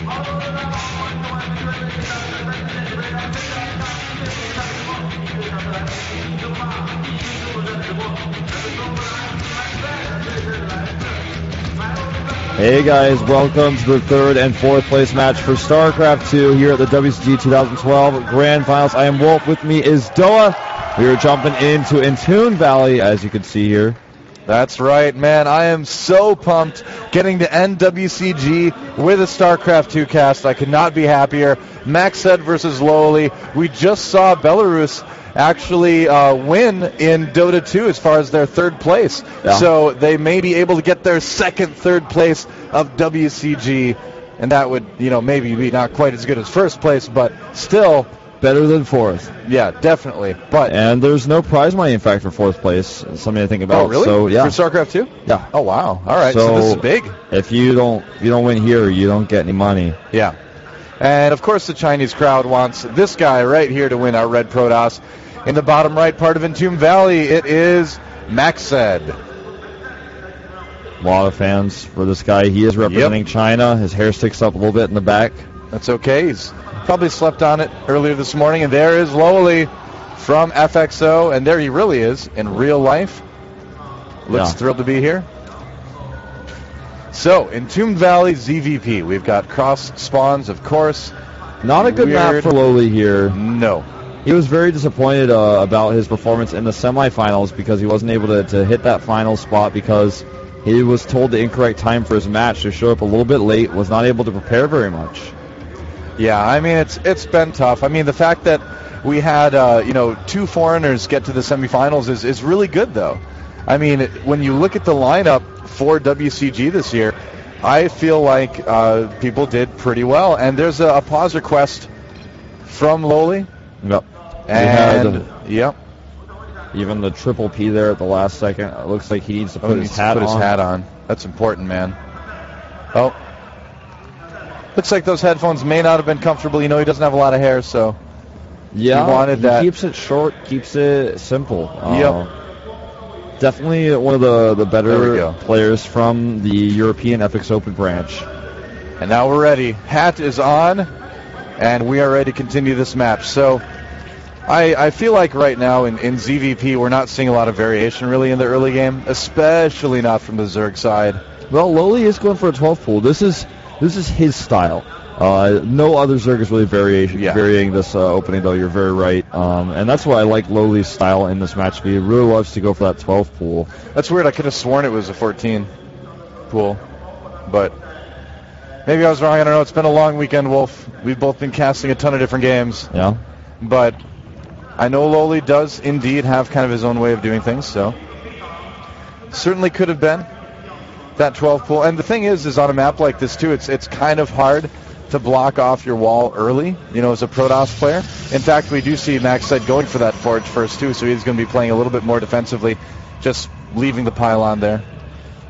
Hey guys, welcome to the third and fourth place match for StarCraft 2 here at the WCG 2012 Grand Finals. I am Wolf, with me is Doa. We are jumping into Entombed Valley, as you can see here. That's right, man. I am so pumped getting to end WCG with a StarCraft 2 cast. I could not be happier. Macsed versus LoWeLy. We just saw Belarus actually win in Dota 2 as far as their third place. Yeah. So they may be able to get their third place of WCG, and that would, maybe be not quite as good as first place, but still better than fourth. Yeah, definitely. And there's no prize money, in fact, for fourth place. Something to think about. Oh, really? So, yeah. For StarCraft 2? Yeah. Oh, wow. All right. So this is big. If you don't win here, you don't get any money. Yeah. And of course, the Chinese crowd wants this guy right here to win our Red Protoss. In the bottom right part of Entombed Valley, it is Macsed. A lot of fans for this guy. He is representing China. His hair sticks up a little bit in the back. That's okay. He's probably slept on it earlier this morning. And there is LoWeLy from FXO. And there he really is in real life. Looks thrilled to be here. So, Entombed Valley ZVP. We've got cross spawns, of course. Not a good map for LoWeLy here. No. He was very disappointed about his performance in the semifinals because he wasn't able to hit that final spot because he was told the incorrect time for his match, to show up a little bit late, was not able to prepare very much. Yeah, I mean, it's been tough. I mean, the fact that we had, two foreigners get to the semifinals is really good, though. I mean, when you look at the lineup for WCG this year, I feel like people did pretty well. And there's a pause request from LoWeLy. Yep. And, even the triple P there at the last second. It looks like he needs to put his hat on. That's important, man. Oh. Looks like those headphones may not have been comfortable. He doesn't have a lot of hair, so yeah, he wanted that. Keeps it short, keeps it simple. Definitely one of the better players from the European FX Open branch. And now we're ready. Hat is on, and we are ready to continue this match. So I feel like right now in ZVP we're not seeing a lot of variation really in the early game, especially not from the Zerg side. Well, LoWeLy is going for a 12 pool. This is his style. No other Zerg is really varying this opening, though. You're very right. And that's why I like LoWeLy's style in this match. He really loves to go for that 12 pool. That's weird. I could have sworn it was a 14 pool, but maybe I was wrong. I don't know. It's been a long weekend, Wolf. We've both been casting a ton of different games. Yeah. But I know LoWeLy does indeed have kind of his own way of doing things, so certainly could have been that 12 pool. And the thing is on a map like this, too, it's kind of hard to block off your wall early, as a Protoss player. In fact, we do see Macsed going for that forge first, too, so he's going to be playing a little bit more defensively, just leaving the pylon there.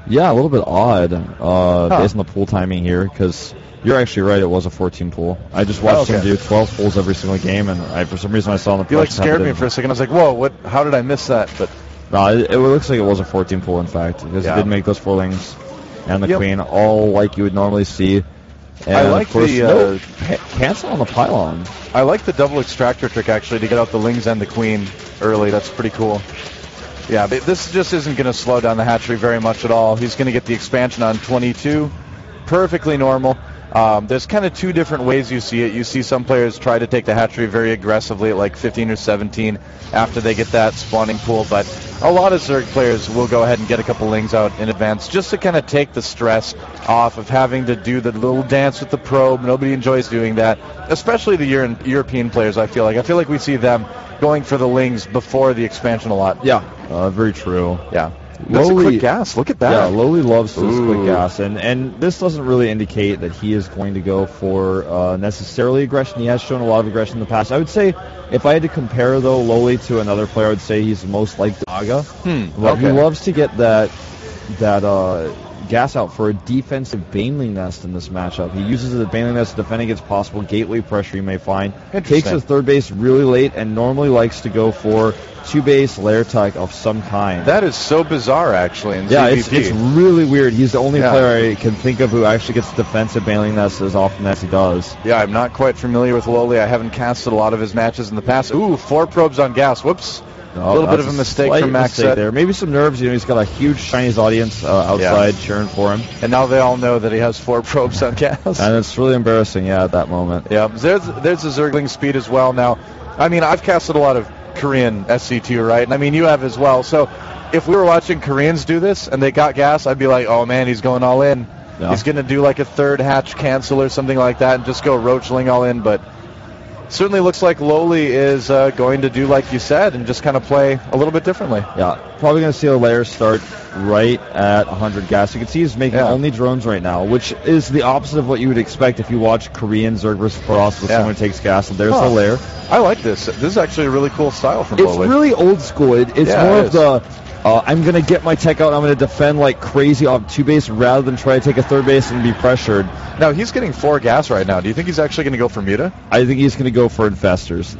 Yeah, a little bit odd based on the pool timing here, because you're actually right, it was a 14 pool. I just watched him do 12 pools every single game, and for some reason I saw on the You scared me for a second. I was like, whoa, how did I miss that? But no, it looks like it was a 14 pool, in fact, because he did make those 4 lings and the queen all like you would normally see. And I like the cancel on the pylon. I like the double extractor trick, actually, to get out the lings and the queen early. That's pretty cool. Yeah, but this just isn't going to slow down the hatchery very much at all. He's going to get the expansion on 22. Perfectly normal. There's kind of 2 different ways you see it. You see some players try to take the hatchery very aggressively at like 15 or 17 after they get that spawning pool, but a lot of Zerg players will go ahead and get a couple lings out in advance just to kind of take the stress off of having to do the little dance with the probe. Nobody enjoys doing that, especially the European players, I feel like we see them going for the lings before the expansion a lot. Yeah, very true. Yeah. That's a quick gas. Look at that. Yeah, LoWeLy loves this quick gas. And this doesn't really indicate that he is going to go for necessarily aggression. He has shown a lot of aggression in the past. I would say, if I had to compare, though, LoWeLy to another player, I would say he's most like Daga. But he loves to get that gas out for a defensive Baneling Nest in this matchup. He uses the Baneling Nest to defend against possible gateway pressure he may find. Takes his third base really late and normally likes to go for two-base lair tech of some kind. That is so bizarre, actually, in yeah, ZVP. it's really weird. He's the only player I can think of who actually gets defensive Baneling Nest as often as he does. Yeah, I'm not quite familiar with LoWeLy. I haven't casted a lot of his matches in the past. Ooh, 4 probes on gas. Whoops. A little bit of a mistake from Macsed there. Maybe some nerves. You know, he's got a huge Chinese audience outside cheering for him. And now they all know that he has 4 probes on gas. And it's really embarrassing, at that moment. Yeah, there's the Zergling speed as well. Now, I mean, I've casted a lot of Korean SC2, right? And I mean, you have as well. So if we were watching Koreans do this and they got gas, I'd be like, oh man, he's going all in. Yeah. He's going to do like a third hatch cancel or something like that and just go roachling all in. But certainly looks like LoWeLy is going to do like you said and just kind of play a little bit differently. Yeah, probably going to see a layer start right at 100 gas. You can see he's making only drones right now, which is the opposite of what you would expect if you watch Korean Zerg versus Frost with someone who takes gas. And there's the layer. I like this. This is actually a really cool style from LoWeLy. It's really old school. It's more of the I'm going to get my tech out and I'm going to defend like crazy off 2 base rather than try to take a 3rd base and be pressured. Now, he's getting 4 gas right now. Do you think he's actually going to go for Muta? I think he's going to go for Infestors.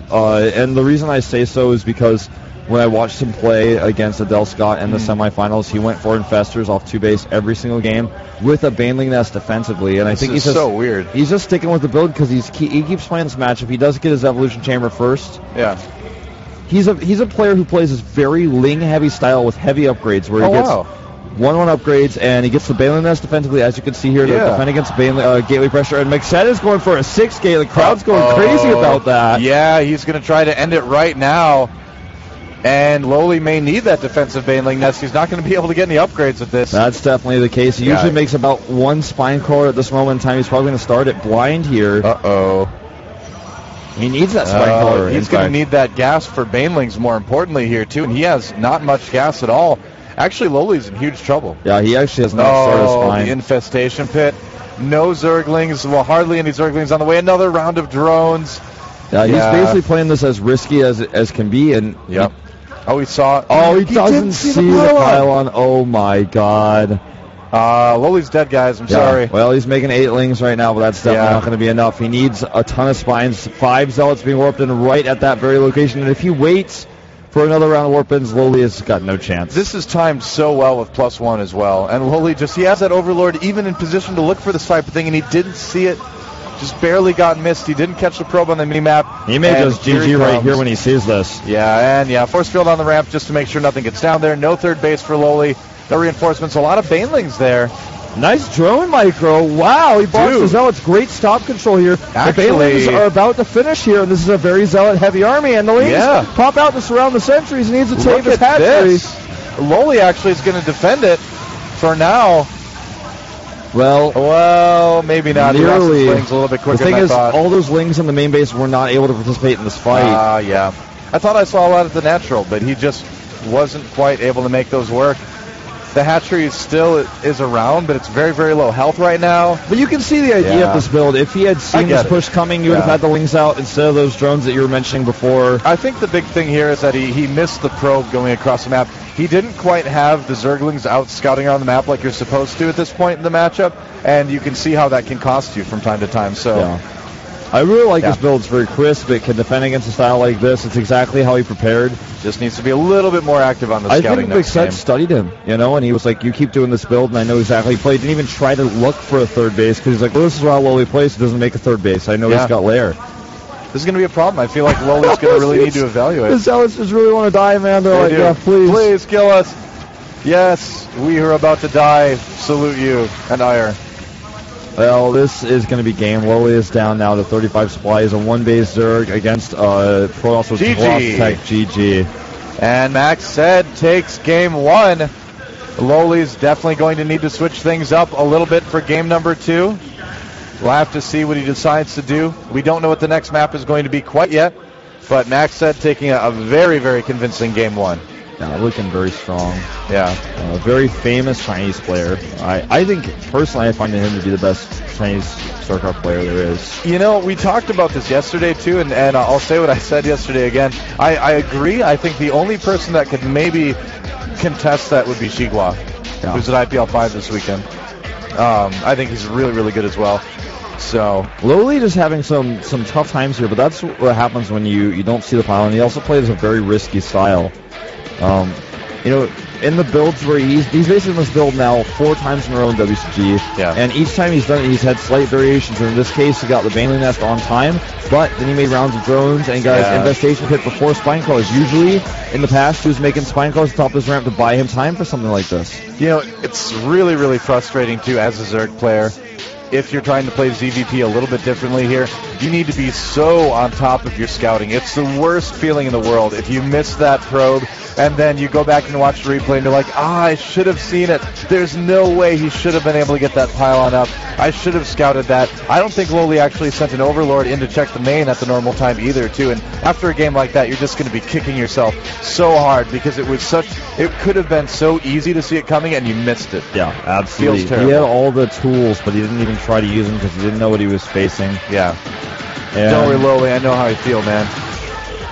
And the reason I say so is because when I watched him play against Adele Scott in the semifinals, he went for Infestors off 2 base every single game with a Baneling Nest defensively. And I think he's just so weird. He's just sticking with the build because he keeps playing this matchup. He does get his Evolution Chamber first. Yeah. He's a player who plays this very Ling-heavy style with heavy upgrades where he gets 1/1 upgrades and he gets the Baneling Nest defensively, as you can see here, to defend against gateway pressure. And Macsed is going for a 6 gate. The crowd's going crazy about that. Yeah, he's going to try to end it right now. And LoWeLy may need that defensive Baneling Nest. He's not going to be able to get any upgrades with this. That's definitely the case. He usually makes about 1 spine crawler at this moment in time. He's probably going to start it blind here. He needs that spine crawler. He's going to need that gas for Banelings more importantly here, too. And he has not much gas at all. Actually, LoWeLy's in huge trouble. Yeah, he actually has not started spine. The infestation pit. No Zerglings. Well, hardly any Zerglings on the way. Another round of drones. Yeah, he's basically playing this as risky as can be. And he saw. He doesn't see the pylon. Oh my God. LoWeLy's dead, guys. I'm sorry. Well, he's making 8 lings right now, but that's definitely not going to be enough. He needs a ton of spines. 5 zealots being warped in right at that very location. And if he waits for another round of warp-ins, LoWeLy has got no chance. This is timed so well with +1 as well. And LoWeLy he has that Overlord even in position to look for this type of thing, and he didn't see it. Just barely got missed. He didn't catch the probe on the mini-map. He may just GG right here when he sees this. Force field on the ramp just to make sure nothing gets down there. No 3rd base for LoWeLy. No reinforcements. A lot of Banelings there. Nice drone micro. Wow, he blocks the Zealots. Great stop control here. Actually, the Banelings are about to finish here, and this is a very Zealot-heavy army. And the Lings pop out to surround the sentries. He needs to take his hatchery. LoWeLy actually is going to defend it for now. Well, maybe not. Nearly. He lost his Lings a little bit quicker than I thought. The thing is, all those Lings in the main base were not able to participate in this fight. I thought I saw a lot at the natural, but he just wasn't quite able to make those work. The hatchery still is around, but it's very, very low health right now. But you can see the idea of this build. If he had seen this push coming, you would have had the Lings out instead of those drones that you were mentioning before. I think the big thing here is that he missed the probe going across the map. He didn't quite have the Zerglings out scouting around the map like you're supposed to at this point in the matchup, and you can see how that can cost you from time to time. So. I really like this build. It's very crisp. It can defend against a style like this. It's exactly how he prepared. Just needs to be a little bit more active on the scouting. I think Macsed studied him, and he was like, you keep doing this build, and I know exactly how he played. Didn't even try to look for a 3rd base, because he's like, well, this is how LoWeLy plays. He doesn't make a 3rd base. I know he's got lair. This is going to be a problem. I feel like LoWeLy's going to really need to evaluate. The Zealots just really want to die, man. They're like, please. Please kill us. Yes, we who are about to die salute you and ire. Well, this is going to be game. LoWeLy is down now to 35 supplies. A 1-base Zerg against Protoss with Tech GG. And Macsed takes game 1. LoWeLy's definitely going to need to switch things up a little bit for game number 2. We'll have to see what he decides to do. We don't know what the next map is going to be quite yet, but Macsed taking a very, very convincing game 1. Yeah, looking very strong. Yeah. Very famous Chinese player. I think, personally, I find him to be the best Chinese StarCraft player there is. We talked about this yesterday, too, and I'll say what I said yesterday again. I agree. I think the only person that could maybe contest that would be Xigua, who's at IPL 5 this weekend. I think he's really, really good as well. So LoWeLy just having some tough times here, but that's what happens when you don't see the pylon. He also plays a very risky style. In the builds where he's basically must build now 4 times in a row in WCG, and each time he's done it, he's had slight variations. And in this case, he got the Baneling Nest on time, but then he made rounds of drones and got his infestation hit before spine crawlers. Usually, in the past, he was making spine crawlers top of his ramp to buy him time for something like this. It's really, really frustrating too as a Zerg player. If you're trying to play ZVP a little bit differently here, you need to be so on top of your scouting. It's the worst feeling in the world if you miss that probe and then you go back and watch the replay and you're like, I should have seen it. There's no way he should have been able to get that pylon up. I should have scouted that. I don't think LoWeLy actually sent an Overlord in to check the main at the normal time either, too. And after a game like that, you're just going to be kicking yourself so hard because it could have been so easy to see it coming and you missed it. Yeah, absolutely. Feels terrible. He had all the tools, but he didn't even try to use them because he didn't know what he was facing. Yeah. Don't worry, LoWeLy. I know how you feel, man.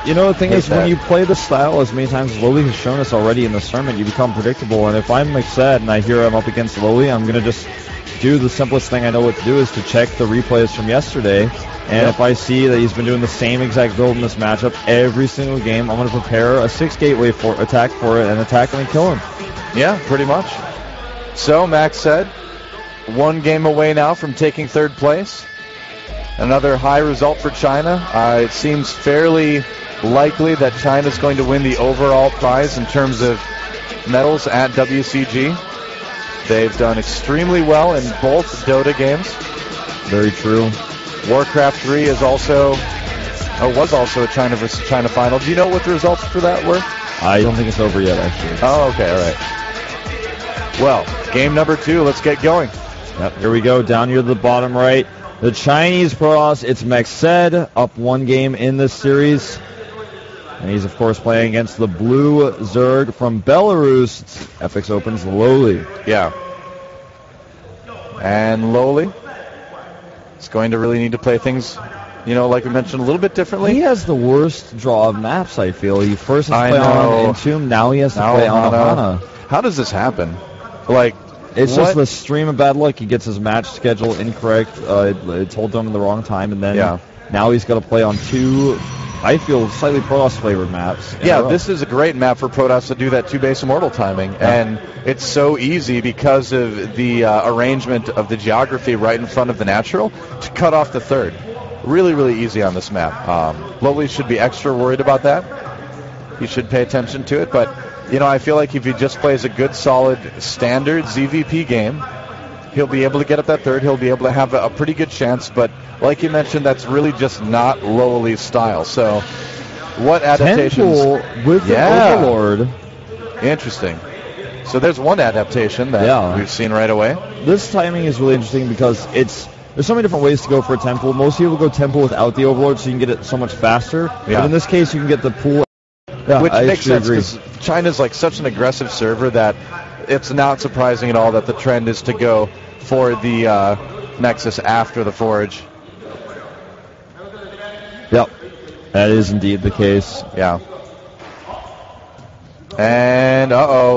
The thing is, when you play the style as many times as LoWeLy has shown us already in this tournament, you become predictable. And if I'm Macsed and I hear I'm up against LoWeLy, I'm going to just do the simplest thing I know what to do is to check the replays from yesterday. And if I see that he's been doing the same exact build in this matchup every single game, I'm going to prepare a 6 gateway attack for it and attack him and kill him. Yeah, pretty much. So, Macsed, 1 game away now from taking 3rd place. Another high result for China. It seems fairly likely that China's going to win the overall prize in terms of medals at WCG. They've done extremely well in both Dota games. Very true. Warcraft 3 was also a China versus China final. Do you know what the results for that were? I don't think it's over yet, actually. Oh, okay, all right. Well, game number 2, let's get going. Yep, here we go, down here to the bottom right. The Chinese Protoss, it's Macsed, up 1 game in this series. And he's, of course, playing against the blue Zerg from Belarus. It's FXOpen's LoWeLy. Yeah. And LoWeLy is going to really need to play things, like we mentioned, a little bit differently. He has the worst draw of maps, I feel. He first has to play on Entomb, now he has to play on Ohana. How does this happen? It's just the stream of bad luck. He gets his match schedule incorrect. It told him the wrong time, and then now he's got to play on 2, I feel, slightly Protoss-flavored maps. Yeah, this is a great map for Protoss to do that 2-base Immortal timing, and it's so easy because of the arrangement of the geography right in front of the natural to cut off the 3rd. Really, really easy on this map. LoWeLy should be extra worried about that. He should pay attention to it, but I feel like if he just plays a good, solid, standard ZVP game, he'll be able to get up that 3rd. He'll be able to have a pretty good chance, but like you mentioned, that's really just not LoWeLy's style. So, what adaptations? Temple with the Overlord. Interesting. So there's one adaptation that we've seen right away. This timing is really interesting because there's so many different ways to go for a Temple. Most people go Temple without the Overlord, so you can get it so much faster. Yeah. But in this case, you can get the pool. Yeah, which makes sense because China's such an aggressive server that it's not surprising at all that the trend is to go for the Nexus after the Forge. Yep, that is indeed the case. Yeah. And,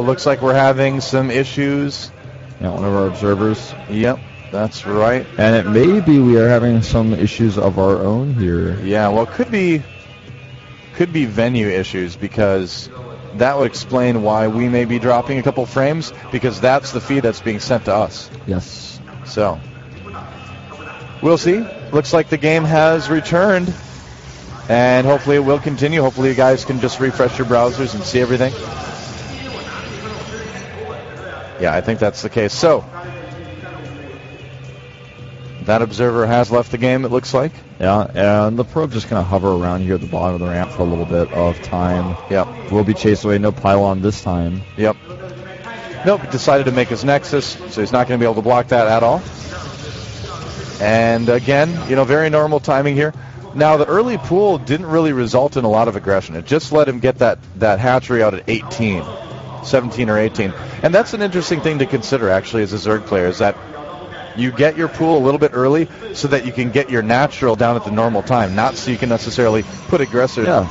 looks like we're having some issues. Yeah, one of our observers. Yep, that's right. And it may be we are having some issues of our own here. Yeah, well, could be venue issues because that would explain why we may be dropping a couple frames because that's the feed that's being sent to us. Yes. So, we'll see. Looks like the game has returned, and hopefully it will continue. Hopefully you guys can just refresh your browsers and see everything. Yeah, I think that's the case. So, that observer has left the game, it looks like. Yeah, and the probe's just going to hover around here at the bottom of the ramp for a little bit of time. Yep. Will be chased away, no pylon this time. Yep. Nope, decided to make his Nexus, so he's not going to be able to block that at all. And again, very normal timing here. Now, the early pool didn't really result in a lot of aggression. It just let him get that hatchery out at 17 or 18. And that's an interesting thing to consider, actually, as a Zerg player, is that you get your pool a little bit early so that you can get your natural down at the normal time, not so you can necessarily put aggression on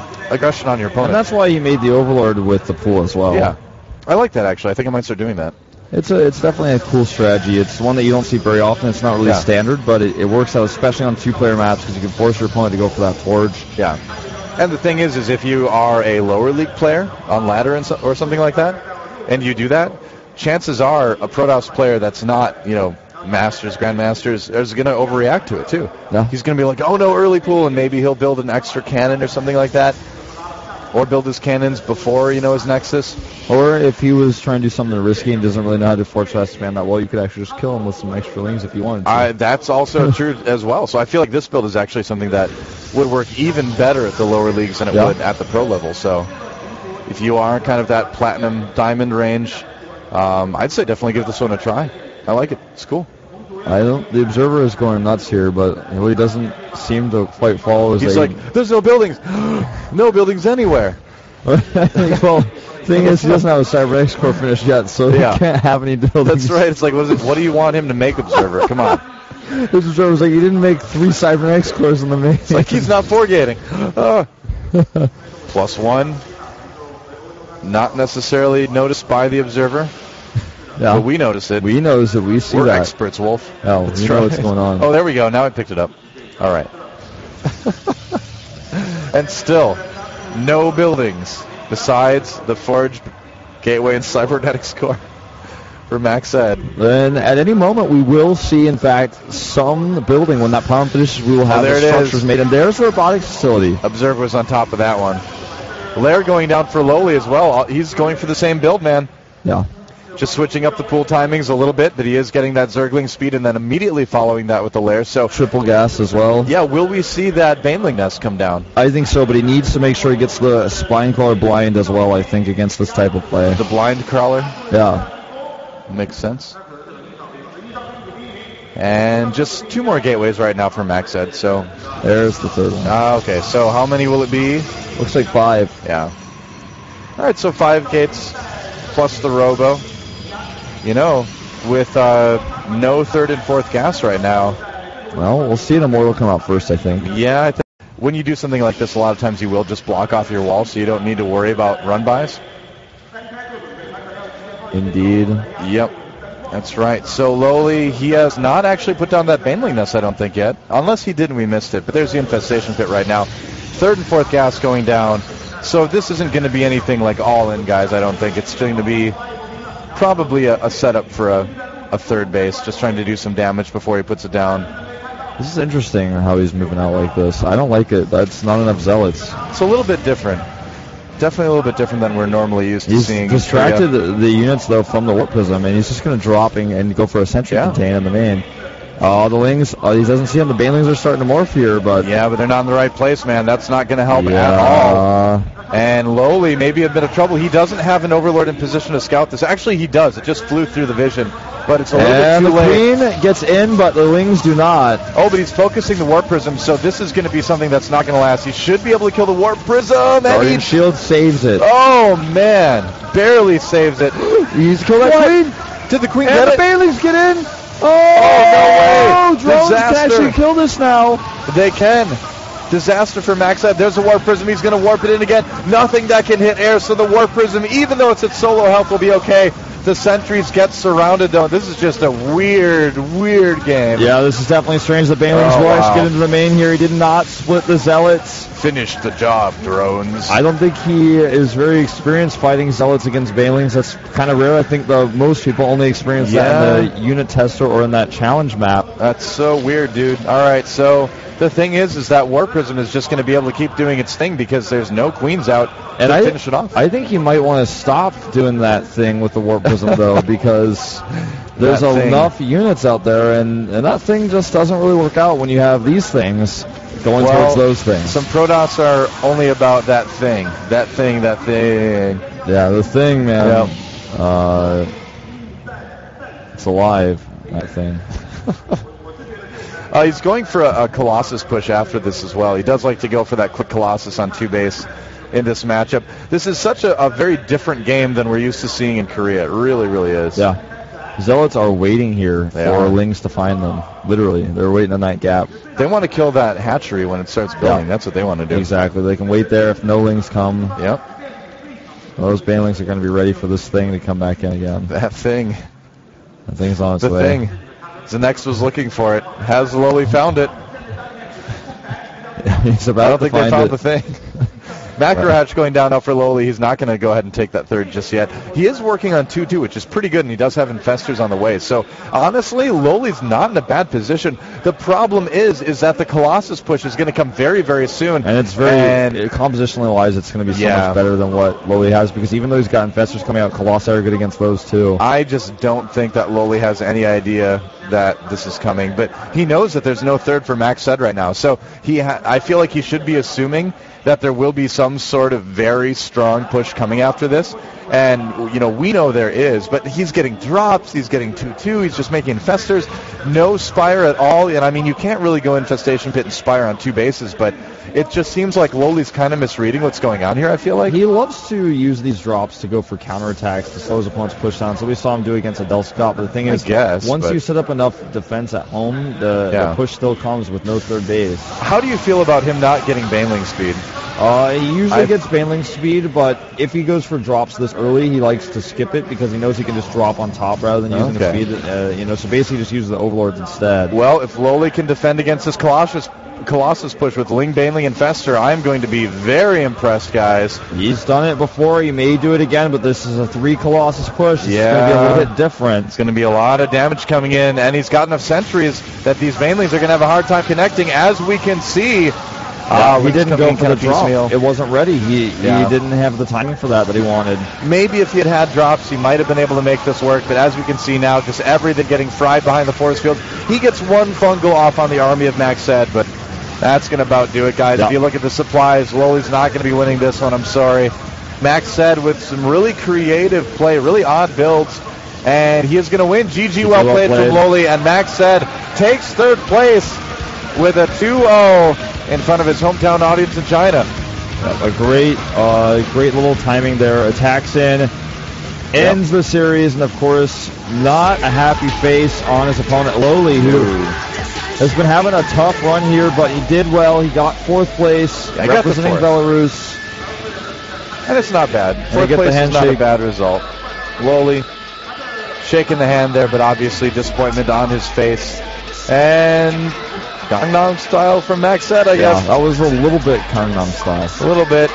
your opponent. And that's why he made the Overlord with the pool as well. Yeah. I like that, actually. I think I might start doing that. It's definitely a cool strategy. It's one that you don't see very often. It's not really standard, but it works out, especially on 2-player maps, because you can force your opponent to go for that forge. Yeah. And the thing is if you are a lower league player on ladder or something like that, and you do that, chances are a Protoss player that's not, Masters, Grandmasters, is going to overreact to it too. Yeah. He's going to be like, oh no, early pool, and maybe he'll build an extra cannon or something like that. Or build his cannons before, his Nexus. Or if he was trying to do something risky and doesn't really know how to forge fast spam that well, you could actually just kill him with some extra lings if you wanted to. That's also true as well. So I feel like this build is actually something that would work even better at the lower leagues than it would at the pro level. So if you are kind of that platinum diamond range, I'd say definitely give this one a try. I like it. It's cool. The Observer is going nuts here, but he really doesn't seem to quite follow his He's like, there's no buildings. No buildings anywhere. Well, the thing is, he doesn't have a Cyber X core finished yet, so he can't have any buildings. That's right. It's like, what do you want him to make, Observer? Come on. This Observer's like, he didn't make 3 Cyber X cores in the main. It's like, he's not forgating. +1. Not necessarily noticed by the Observer. Yeah. But we notice it. We notice it. We see We're that. experts, Wolf. Oh, we know what's going on. Oh, there we go. Now I picked it up. All right. And still, no buildings besides the Forge, Gateway, and Cybernetics core for Macsed. Then at any moment we will see, in fact, some building. When that power finishes, we will have the structures made. And there's the robotics facility. Observer was on top of that one. Lair going down for LoWeLy as well. He's going for the same build, man. Yeah. Just switching up the pool timings a little bit, but he is getting that Zergling speed and then immediately following that with the Lair. So triple gas as well. Yeah, will we see that Baneling nest come down? I think so, but he needs to make sure he gets the Spine Crawler blind as well, I think, against this type of play. The blind crawler? Yeah. Makes sense. And just 2 more gateways right now for Macsed, so... There's the third one. Okay, so how many will it be? Looks like 5. Yeah. All right, so 5 gates plus the Robo. With no 3rd and 4th gas right now. Well, we'll see an Immortal come out first, I think. Yeah, I think when you do something like this, a lot of times you will just block off your wall, so you don't need to worry about run-bys. Indeed. Yep, that's right. So LoWeLy, he has not actually put down that Baneling nest, I don't think, yet. Unless he did and we missed it. But there's the Infestation Pit right now. 3rd and 4th gas going down. So this isn't going to be anything like all-in, guys, I don't think. It's going to be probably a setup for a 3rd base, just trying to do some damage before he puts it down. This is interesting how he's moving out like this. I don't like it. That's not enough Zealots. It's a little bit different. Definitely a little bit different than we're normally used to seeing. He's distracted the units, though, from the Warp Prism, and he's just going to drop and go for a Sentry Contain in the main. The Lings, he doesn't see them. The Banelings are starting to morph here, but... Yeah, but they're not in the right place, man. That's not going to help at all. And LoWeLy may be a bit of trouble. He doesn't have an Overlord in position to scout this. Actually, he does. It just flew through the vision. But it's a little bit too late. And the Queen gets in, but the Lings do not. Oh, but he's focusing the Warp Prism, so this is going to be something that's not going to last. He should be able to kill the Warp Prism. Guardian Shield saves it. Oh, man. Barely saves it. He's killed that Queen. Did the Queen get it? And the Banelings get in. Oh, no way. Drones can actually kill this now. They can. Disaster for Macsed. There's a Warp Prism. He's going to warp it in again. Nothing that can hit air, so the Warp Prism, even though it's at solo health, will be okay. The sentries get surrounded, though. This is just a weird game. Yeah, this is definitely strange. The Banelings rush get into the main here. He did not split the Zealots. Finish the job, drones. I don't think he is very experienced fighting Zealots against Banelings. That's kind of rare. I think most people only experience that in the unit tester or in that challenge map. That's so weird, dude. All right, so the thing is that Warp Prism is just going to be able to keep doing its thing because there's no Queens out to finish it off. I think he might want to stop doing that thing with the Warp Prism, though, because there's enough units out there, and that thing just doesn't really work out when you have these things going towards those things. Some Protoss are only about that thing. That thing. Yeah, the thing, man. Yep. It's alive, that thing. He's going for a Colossus push after this as well. He does like to go for that quick Colossus on 2 base in this matchup. This is such a very different game than we're used to seeing in Korea. It really, really is. Yeah. Zealots are waiting here for Lings to find them. Literally. They're waiting in that gap. They want to kill that hatchery when it starts building. That's what they want to do. Exactly. They can wait there if no Lings come. Yep. Those Banelings are going to be ready for this thing to come back in again. That thing. I think it's on its the way. thing. Zanex was looking for it. Has LoWeLy found it? He's about I don't to think they find found it. the thing. Macrohatch going down now for LoWeLy. He's not going to go ahead and take that third just yet. He is working on 2-2, which is pretty good, and he does have infestors on the way. So, honestly, LoWeLy's not in a bad position. The problem is that the Colossus push is going to come very, very soon. And it's very, compositionally-wise, it's going to be so much better than what LoWeLy has, because even though he's got infestors coming out, Colossi are good against those too. I just don't think that LoWeLy has any idea that this is coming, but he knows that there's no third for Macsed right now. So I feel like he should be assuming that there will be some sort of very strong push coming after this. And, we know there is, but he's getting drops, he's getting 2-2, he's just making infestors, no Spire at all. And, I mean, you can't really go Infestation Pit and Spire on 2 bases, but it just seems like LoWeLy's kind of misreading what's going on here, I feel like. He loves to use these drops to go for counterattacks to slow his opponent's push down. So we saw him do against a Scott, but the thing is, once you set up enough defense at home, the push still comes with no third base. How do you feel about him not getting Baneling speed? He usually gets Baneling speed, but if he goes for drops this early, he likes to skip it because he knows he can just drop on top rather than using the speed. So basically just uses the Overlords instead. Well, if LoWeLy can defend against this Colossus push with Ling, Baneling, and Fester, I'm going to be very impressed, guys. He's done it before. He may do it again, but this is a 3 Colossus push. It's going to be a little bit different. It's going to be a lot of damage coming in, and he's got enough sentries that these Banelings are going to have a hard time connecting, as we can see. He didn't go for the drop. It wasn't ready. He didn't have the timing for that he wanted. Maybe if he had drops, he might have been able to make this work, but as we can see now, just everything getting fried behind the force field. He gets one fungal off on the army of Macsed, but that's going to about do it, guys. If you look at the supplies, LoWeLy's not going to be winning this one, I'm sorry. Macsed with some really creative play, really odd builds, and he is going to win. GG, well played from LoWeLy, and Macsed takes third place with a 2-0 in front of his hometown audience in China. A great little timing there. Attacks in, ends the series, and of course, not a happy face on his opponent, LoWeLy, who has been having a tough run here, but he did well. He got 4th place, representing Belarus. And it's not bad. 4th place is not a bad result. LoWeLy shaking the hand there, but obviously disappointment on his face. And Gangnam style from Macsed, I guess. That was a little bit Gangnam style. A little bit.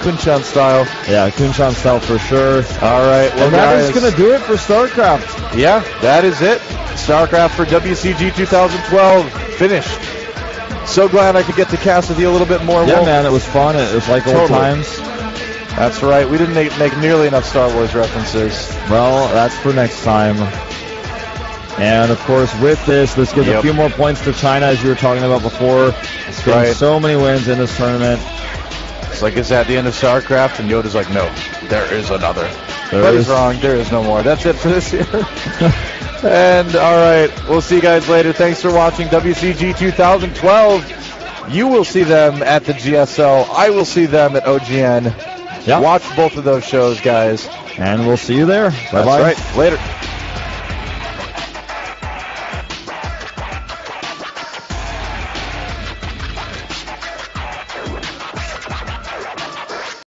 Kunshan style. Yeah, Kunshan style for sure. All right. Well, and that is going to do it for StarCraft. Yeah, that is it. StarCraft for WCG 2012 finished. So glad I could get to cast with you a little bit more. Yeah, man, it was fun. It was like old times. That's right. We didn't make nearly enough Star Wars references. Well, that's for next time. And, of course, with this gives a few more points to China, as you were talking about before. It's getting so many wins in this tournament. It's like it's at the end of StarCraft, and Yoda's like, no, there is another. But he's wrong. There is no more. That's it for this year. And, all right, we'll see you guys later. Thanks for watching WCG 2012. You will see them at the GSL. I will see them at OGN. Watch both of those shows, guys. And we'll see you there. Bye-bye. That's right. Later.